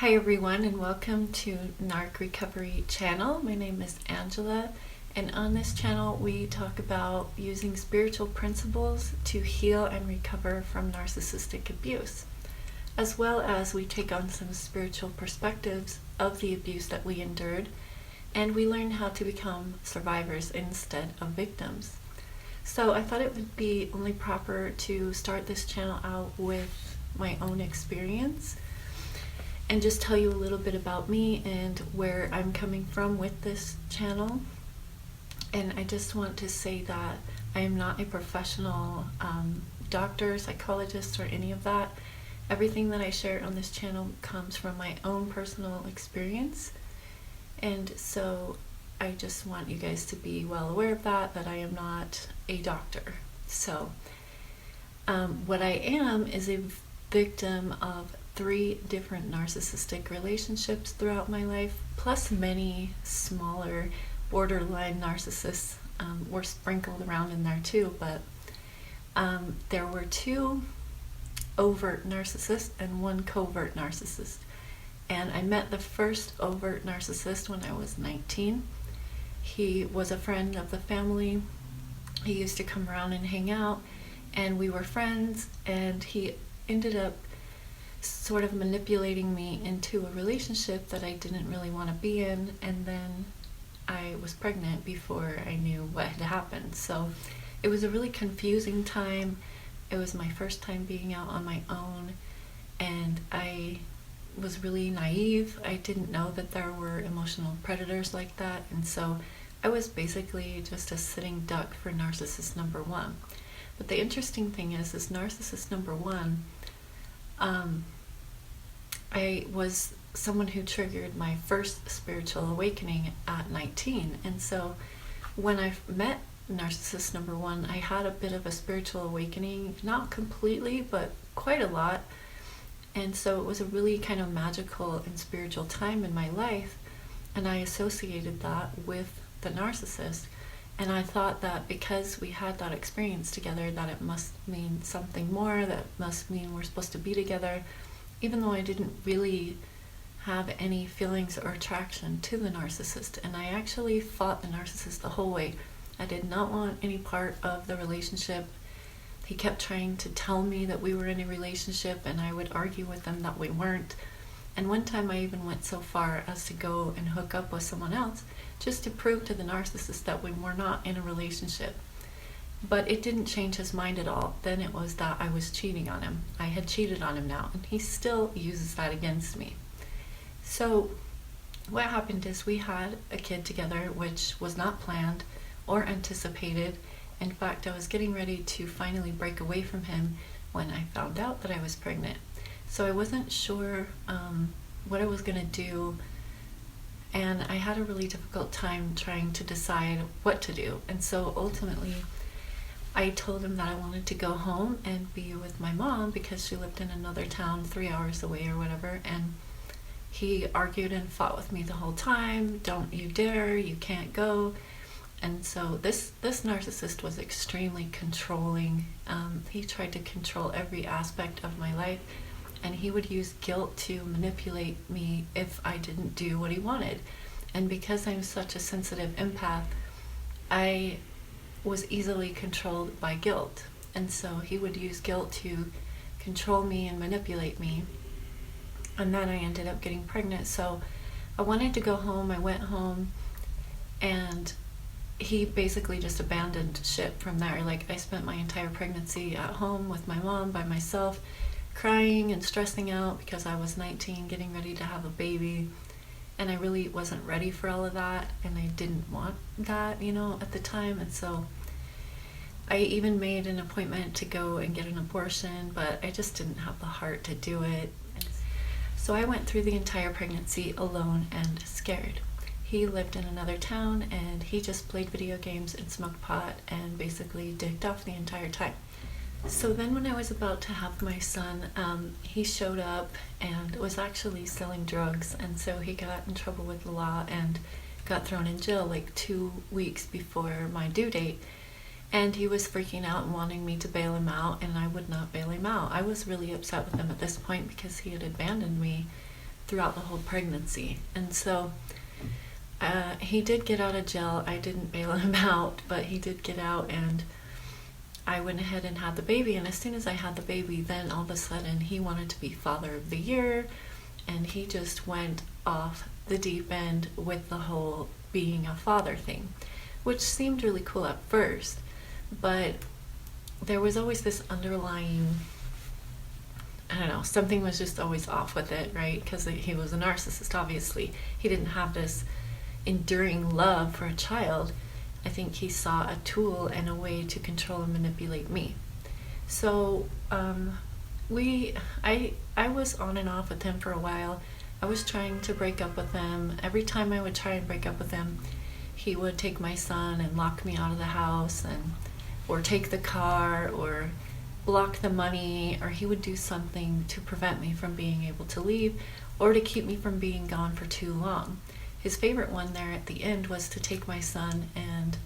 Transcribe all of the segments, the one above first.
Hi everyone, and welcome to NARC-Recovery channel. My name is Angela, and on this channel we talk about using spiritual principles to heal and recover from narcissistic abuse, as well as we take on some spiritual perspectives of the abuse that we endured, and we learn how to become survivors instead of victims. So I thought it would be only proper to start this channel out with my own experience and just tell you a little bit about me and where I'm coming from with this channel. And I just want to say that I am not a professional doctor, psychologist, or any of that. Everything that I share on this channel comes from my own personal experience, and so I just want you guys to be well aware of that I am not a doctor. So what I am is a victim of 3 different narcissistic relationships throughout my life, plus many smaller borderline narcissists were sprinkled around in there too, but there were 2 overt narcissists and 1 covert narcissist. And I met the first overt narcissist when I was 19. He was a friend of the family. He used to come around and hang out, and we were friends, and he ended up sort of manipulating me into a relationship that I didn't really want to be in, and then I was pregnant before I knew what had happened. So it was a really confusing time. It was my first time being out on my own, and I was really naive. I didn't know that there were emotional predators like that, and so I was basically just a sitting duck for narcissist number 1. But the interesting thing is narcissist number 1, I was someone who triggered my first spiritual awakening at 19. And so when I met narcissist number 1, I had a bit of a spiritual awakening, not completely, but quite a lot. And so it was a really kind of magical and spiritual time in my life, and I associated that with the narcissist. And I thought that because we had that experience together, that it must mean something more, that must mean we're supposed to be together, even though I didn't really have any feelings or attraction to the narcissist. And I actually fought the narcissist the whole way. I did not want any part of the relationship. He kept trying to tell me that we were in a relationship, and I would argue with him that we weren't. And one time I even went so far as to go and hook up with someone else just to prove to the narcissist that we were not in a relationship. But it didn't change his mind at all. Then it was that I was cheating on him. I had cheated on him now, and he still uses that against me. So what happened is we had a kid together, which was not planned or anticipated. In fact, I was getting ready to finally break away from him when I found out that I was pregnant. So I wasn't sure what I was going to do, and I had a really difficult time trying to decide what to do. And so ultimately I told him that I wanted to go home and be with my mom because she lived in another town 3 hours away or whatever, and he argued and fought with me the whole time. Don't you dare, you can't go. And so this narcissist was extremely controlling. He tried to control every aspect of my life, and he would use guilt to manipulate me if I didn't do what he wanted. And because I'm such a sensitive empath, I was easily controlled by guilt. And so he would use guilt to control me and manipulate me. And then I ended up getting pregnant. So I wanted to go home. I went home, and he basically just abandoned ship from there. Like, I spent my entire pregnancy at home with my mom by myself, crying and stressing out because I was 19, getting ready to have a baby, and I really wasn't ready for all of that, and I didn't want that, at the time. And so I even made an appointment to go and get an abortion, but I just didn't have the heart to do it. So I went through the entire pregnancy alone and scared. He lived in another town, and he just played video games and smoked pot and basically dicked off the entire time. So then when I was about to have my son, he showed up and was actually selling drugs, and so he got in trouble with the law and got thrown in jail like 2 weeks before my due date. And he was freaking out and wanting me to bail him out, and I would not bail him out. I was really upset with him at this point because he had abandoned me throughout the whole pregnancy. And so he did get out of jail. I didn't bail him out, but he did get out, and I went ahead and had the baby. And as soon as I had the baby, then all of a sudden he wanted to be Father of the Year, and he just went off the deep end with the whole being a father thing, which seemed really cool at first, but there was always this underlying, I don't know, something was just always off with it, right? Because he was a narcissist, obviously. He didn't have this enduring love for a child. I think he saw a tool and a way to control and manipulate me. So I was on and off with him for a while. I was trying to break up with him. Every time I would try and break up with him, he would take my son and lock me out of the house, or take the car, or block the money, or he would do something to prevent me from being able to leave, or to keep me from being gone for too long. His favorite one there at the end was to take my son and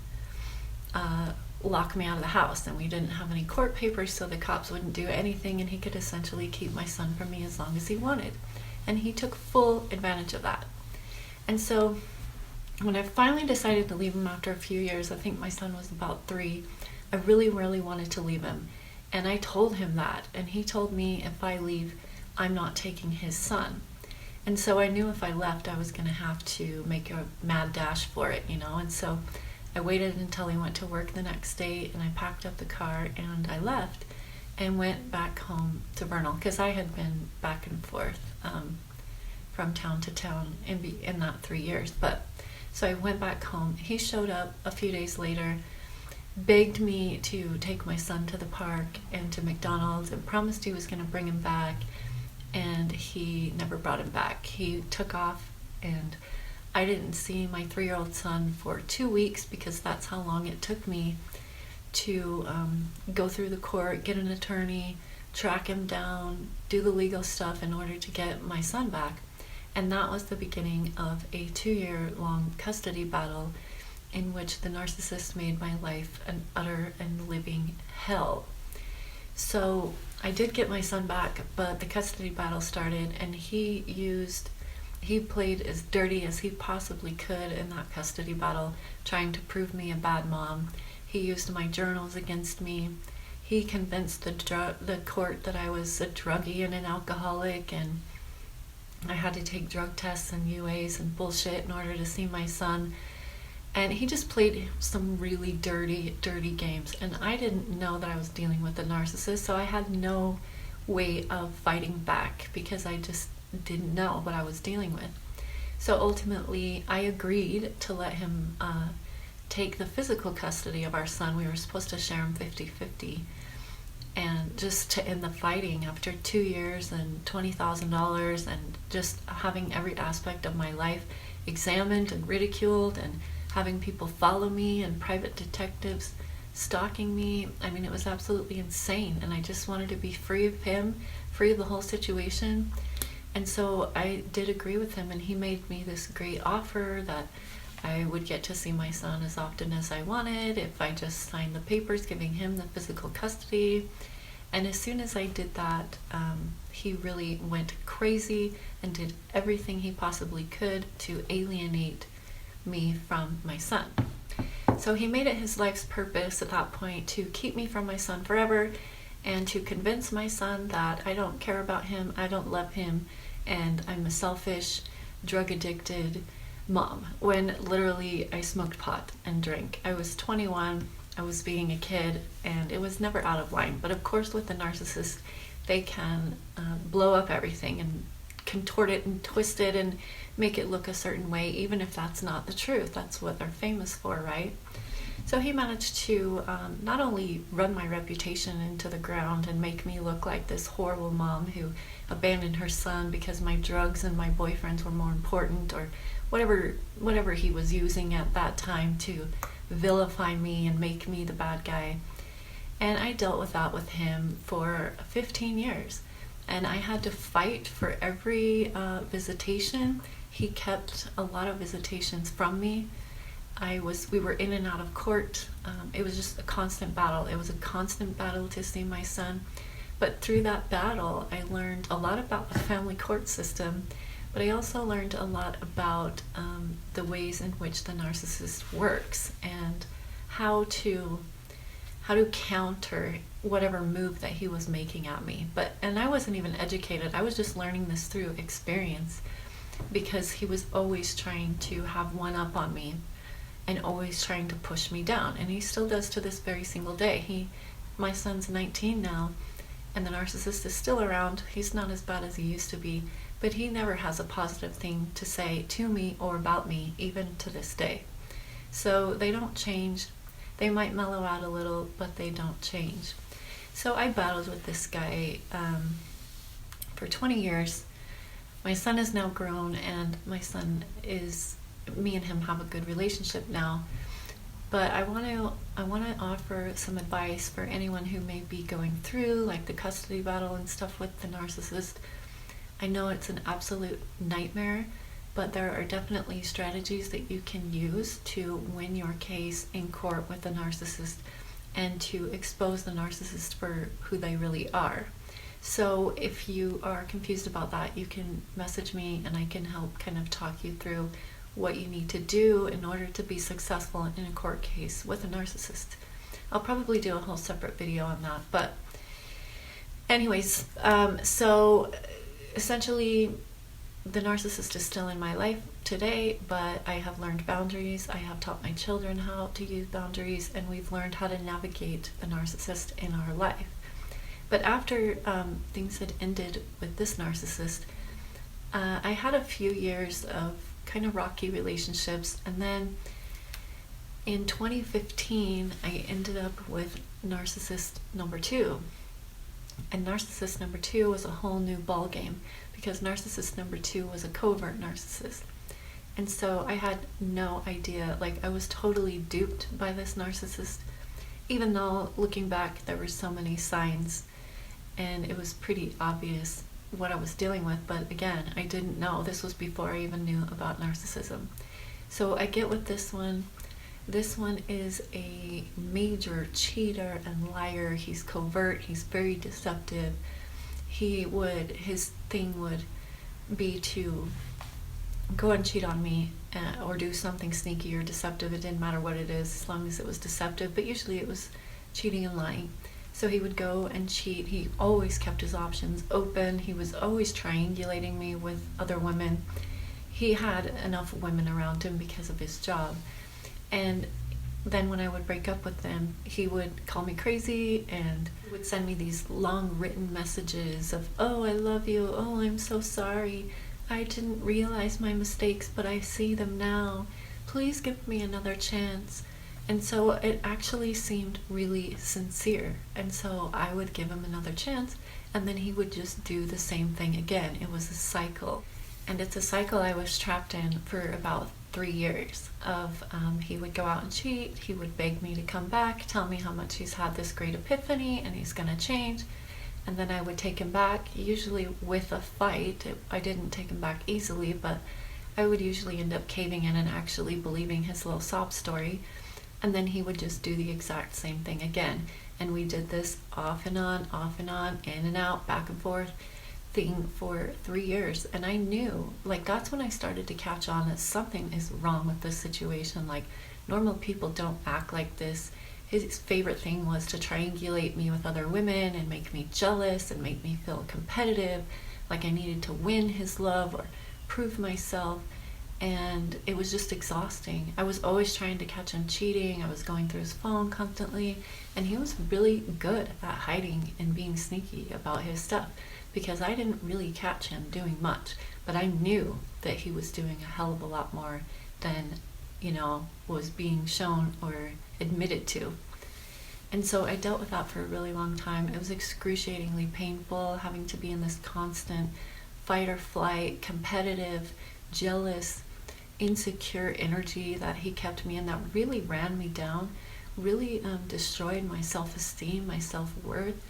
lock me out of the house, and we didn't have any court papers, so the cops wouldn't do anything, and he could essentially keep my son from me as long as he wanted. And he took full advantage of that. And so when I finally decided to leave him after a few years, I think my son was about 3, I really, really wanted to leave him. And I told him that, and he told me if I leave, I'm not taking his son. And so I knew if I left, I was going to have to make a mad dash for it, And so I waited until he went to work the next day, and I packed up the car and I left and went back home to Vernal, because I had been back and forth from town to town in that 3 years. But so I went back home. He showed up a few days later, begged me to take my son to the park and to McDonald's, and promised he was going to bring him back. And he never brought him back. He took off, and I didn't see my 3-year-old son for 2 weeks, because that's how long it took me to go through the court, get an attorney, track him down, do the legal stuff in order to get my son back. And that was the beginning of a 2-year-long custody battle in which the narcissist made my life an utter and living hell. So I did get my son back, but the custody battle started, and he played as dirty as he possibly could in that custody battle, trying to prove me a bad mom. He used my journals against me. He convinced the court that I was a druggie and an alcoholic, and I had to take drug tests and UAs and bullshit in order to see my son. And he just played some really dirty, dirty games. And I didn't know that I was dealing with a narcissist, so I had no way of fighting back, because I just didn't know what I was dealing with. So ultimately, I agreed to let him take the physical custody of our son. We were supposed to share him 50-50. And just to end the fighting after 2 years and $20,000, and just having every aspect of my life examined and ridiculed, and having people follow me and private detectives stalking me. I mean, it was absolutely insane, and I just wanted to be free of him, free of the whole situation. And so I did agree with him, and he made me this great offer that I would get to see my son as often as I wanted if I just signed the papers giving him the physical custody. And as soon as I did that, he really went crazy and did everything he possibly could to alienate me from my son. So he made it his life's purpose at that point to keep me from my son forever, and to convince my son that I don't care about him, I don't love him, and I'm a selfish, drug-addicted mom, when literally I smoked pot and drank. I was 21, I was being a kid, and it was never out of line. But of course, with the narcissist, they can blow up everything and contort it and twist it and make it look a certain way, even if that's not the truth. That's what they're famous for, right? So he managed to not only run my reputation into the ground and make me look like this horrible mom who abandoned her son because my drugs and my boyfriends were more important, or whatever he was using at that time to vilify me and make me the bad guy. And I dealt with that with him for 15 years. And I had to fight for every visitation. He kept a lot of visitations from me. We were in and out of court. It was just a constant battle. It was a constant battle to see my son. But through that battle, I learned a lot about the family court system, but I also learned a lot about the ways in which the narcissist works and how to counter whatever move that he was making at me. And I wasn't even educated. I was just learning this through experience, because he was always trying to have one up on me and always trying to push me down. And he still does to this very single day. My son's 19 now, and the narcissist is still around. He's not as bad as he used to be, but he never has a positive thing to say to me or about me, even to this day. So they don't change. They might mellow out a little, but they don't change. So I battled with this guy for 20 years. My son is now grown, and me and him have a good relationship now. But I want to offer some advice for anyone who may be going through like the custody battle and stuff with the narcissist. I know it's an absolute nightmare, but there are definitely strategies that you can use to win your case in court with the narcissist and to expose the narcissist for who they really are. So if you are confused about that, you can message me and I can help kind of talk you through what you need to do in order to be successful in a court case with a narcissist. I'll probably do a whole separate video on that. But anyways, so essentially the narcissist is still in my life today, but I have learned boundaries. I have taught my children how to use boundaries, and we've learned how to navigate the narcissist in our life. But after things had ended with this narcissist, I had a few years of kind of rocky relationships, and then in 2015 I ended up with narcissist number 2. And narcissist number 2 was a whole new ball game, because narcissist number 2 was a covert narcissist. And so I had no idea, like I was totally duped by this narcissist, even though looking back there were so many signs and it was pretty obvious what I was dealing with. But again, I didn't know. This was before I even knew about narcissism. So I get with this one. This one is a major cheater and liar. He's covert. He's very deceptive. His thing would be to go and cheat on me or do something sneaky or deceptive. It didn't matter what it is, as long as it was deceptive, but usually it was cheating and lying. So he would go and cheat. He always kept his options open. He was always triangulating me with other women. He had enough women around him because of his job. And then when I would break up with them, he would call me crazy and would send me these long written messages of, "Oh, I love you. Oh, I'm so sorry. I didn't realize my mistakes, but I see them now. Please give me another chance." And so it actually seemed really sincere. And so I would give him another chance, and then he would just do the same thing again. It was a cycle. And it's a cycle I was trapped in for about 3 years of he would go out and cheat. He would beg me to come back, tell me how much he's had this great epiphany and he's going to change. And then I would take him back, usually with a fight. I didn't take him back easily, but I would usually end up caving in and actually believing his little sob story. And then he would just do the exact same thing again. And we did this off and on, in and out, back and forth thing for 3 years. And I knew, like, that's when I started to catch on that something is wrong with this situation. Like, normal people don't act like this. His favorite thing was to triangulate me with other women and make me jealous and make me feel competitive, like I needed to win his love or prove myself. And it was just exhausting. I was always trying to catch him cheating. I was going through his phone constantly, and he was really good at hiding and being sneaky about his stuff, because I didn't really catch him doing much, but I knew that he was doing a hell of a lot more than, was being shown or admitted to. And so I dealt with that for a really long time. It was excruciatingly painful, having to be in this constant fight or flight, competitive, jealous, insecure energy that he kept me in, that really ran me down, really destroyed my self-esteem, my self-worth,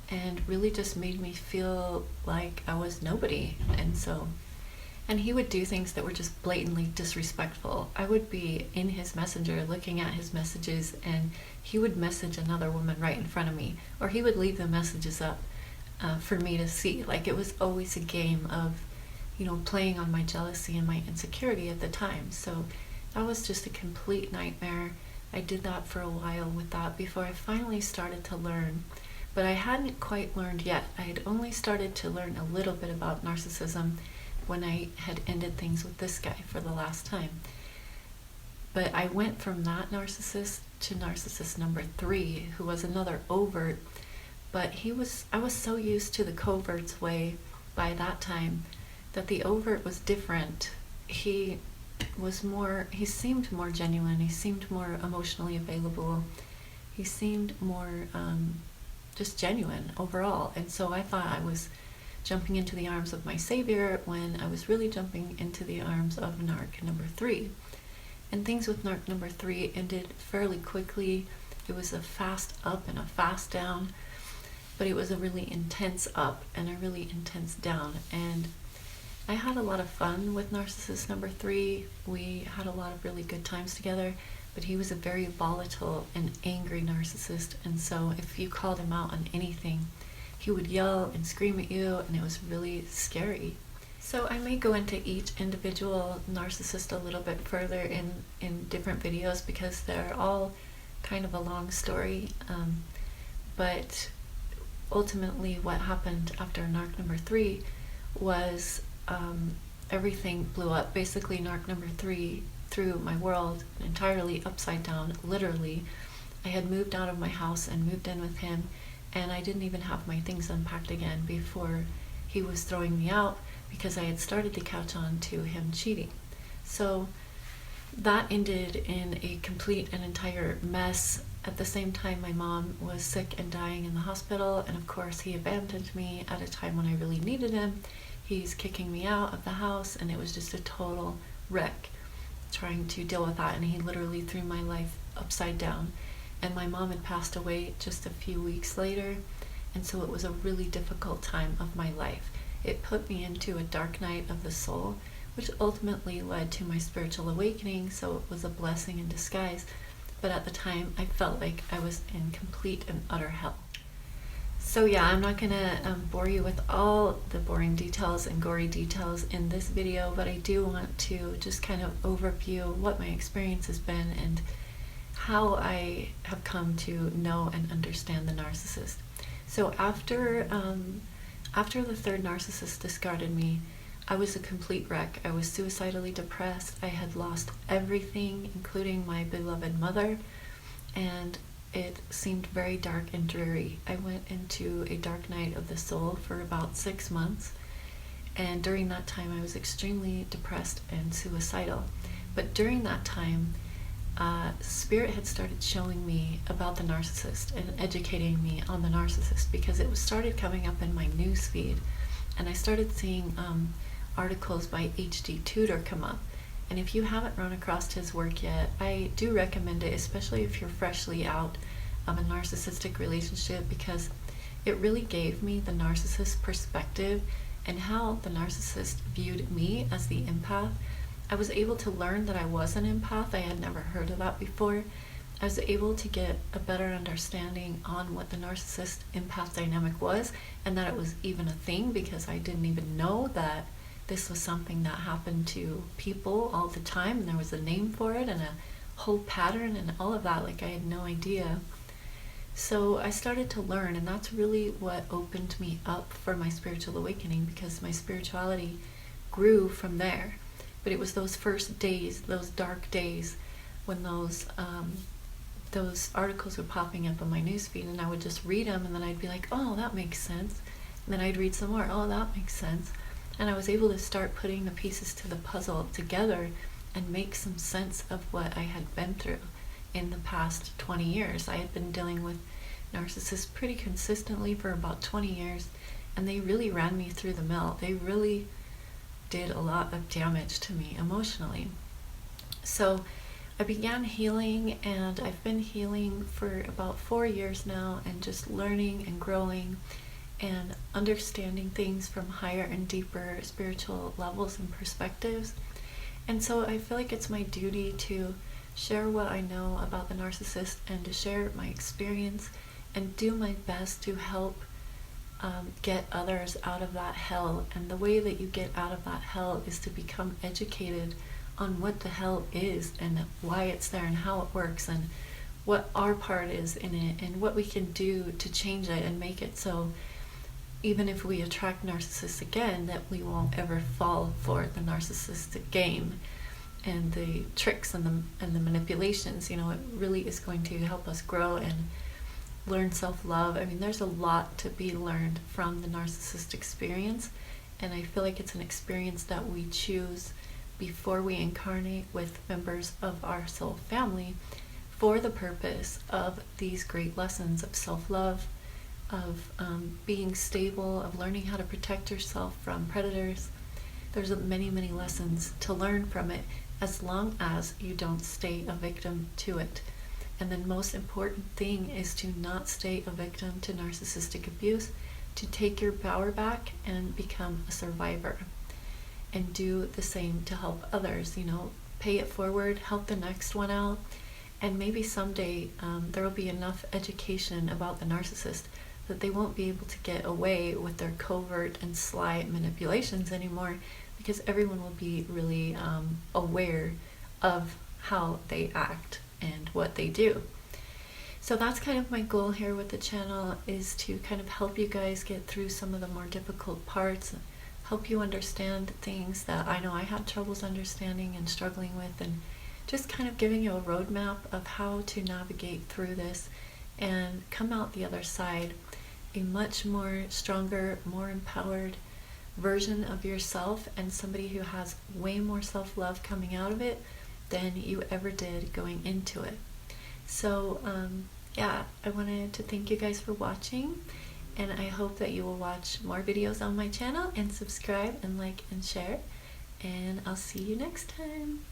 and really just made me feel like I was nobody. And he would do things that were just blatantly disrespectful. I would be in his messenger looking at his messages, and he would message another woman right in front of me, or he would leave the messages up for me to see. Like, it was always a game of playing on my jealousy and my insecurity at the time. So that was just a complete nightmare. I did that for a while with that before I finally started to learn. But I hadn't quite learned yet. I had only started to learn a little bit about narcissism when I had ended things with this guy for the last time. But I went from that narcissist to narcissist number 3, who was another overt. But I was so used to the covert's way by that time that the overt was different. He seemed more genuine. He seemed more emotionally available. He seemed more just genuine overall. And so I thought I was jumping into the arms of my savior when I was really jumping into the arms of narc number 3. And things with narc number 3 ended fairly quickly. It was a fast up and a fast down, but it was a really intense up and a really intense down. And I had a lot of fun with narcissist number 3. We had a lot of really good times together, but he was a very volatile and angry narcissist. And so if you called him out on anything, he would yell and scream at you, and it was really scary. So I may go into each individual narcissist a little bit further in different videos because they're all kind of a long story. But ultimately what happened after narc number 3 was everything blew up. Basically, narc number 3 threw my world entirely upside down, literally. I had moved out of my house and moved in with him, and I didn't even have my things unpacked again before he was throwing me out because I had started to catch on to him cheating. So that ended in a complete and entire mess. At the same time, my mom was sick and dying in the hospital, and of course he abandoned me at a time when I really needed him. He's kicking me out of the house, and it was just a total wreck trying to deal with that, and he literally threw my life upside down. And my mom had passed away just a few weeks later, and so it was a really difficult time of my life. It put me into a dark night of the soul, which ultimately led to my spiritual awakening, so it was a blessing in disguise. But at the time, I felt like I was in complete and utter hell. So yeah, I'm not gonna bore you with all the boring details and gory details in this video, but I do want to just kind of overview what my experience has been and how I have come to know and understand the narcissist. So after the third narcissist discarded me, I was a complete wreck. I was suicidally depressed. I had lost everything, including my beloved mother, and it seemed very dark and dreary. I went into a dark night of the soul for about 6 months, and during that time I was extremely depressed and suicidal. But during that time, Spirit had started showing me about the narcissist and educating me on the narcissist because it started coming up in my news feed, and I started seeing articles by H.D. Tudor come up. And if you haven't run across his work yet, I do recommend it, especially if you're freshly out of a narcissistic relationship, because it really gave me the narcissist perspective and how the narcissist viewed me as the empath. I was able to learn that I was an empath. I had never heard of that before. I was able to get a better understanding on what the narcissist empath dynamic was, and that it was even a thing, because I didn't even know that this was something that happened to people all the time, and there was a name for it and a whole pattern and all of that. Like, I had no idea. So I started to learn, and that's really what opened me up for my spiritual awakening, because my spirituality grew from there. But it was those first days, those dark days, when those articles were popping up on my newsfeed, and I would just read them, and then I'd be like, oh, that makes sense. And then I'd read some more, oh, that makes sense. And I was able to start putting the pieces to the puzzle together and make some sense of what I had been through in the past 20 years. I had been dealing with narcissists pretty consistently for about 20 years, and they really ran me through the mill. They really did a lot of damage to me emotionally. So I began healing, and I've been healing for about 4 years now, and just learning and growing and understanding things from higher and deeper spiritual levels and perspectives. And so I feel like it's my duty to share what I know about the narcissist and to share my experience and do my best to help get others out of that hell. And the way that you get out of that hell is to become educated on what the hell is and why it's there and how it works and what our part is in it and what we can do to change it and make it so even if we attract narcissists again, that we won't ever fall for the narcissistic game and the tricks and the manipulations. You know, it really is going to help us grow and learn self-love. I mean, there's a lot to be learned from the narcissist experience, and I feel like it's an experience that we choose before we incarnate with members of our soul family for the purpose of these great lessons of self-love, of being stable, of learning how to protect yourself from predators. There's many, many lessons to learn from it, as long as you don't stay a victim to it. And the most important thing is to not stay a victim to narcissistic abuse, to take your power back and become a survivor. And do the same to help others, you know, pay it forward, help the next one out, and maybe someday there will be enough education about the narcissist that they won't be able to get away with their covert and sly manipulations anymore, because everyone will be really aware of how they act and what they do. So that's kind of my goal here with the channel, is to kind of help you guys get through some of the more difficult parts, help you understand things that I know I had troubles understanding and struggling with, and just kind of giving you a roadmap of how to navigate through this and come out the other side a much more stronger, more empowered version of yourself, and somebody who has way more self-love coming out of it than you ever did going into it. So yeah, I wanted to thank you guys for watching, and I hope that you will watch more videos on my channel and subscribe and like and share, and I'll see you next time.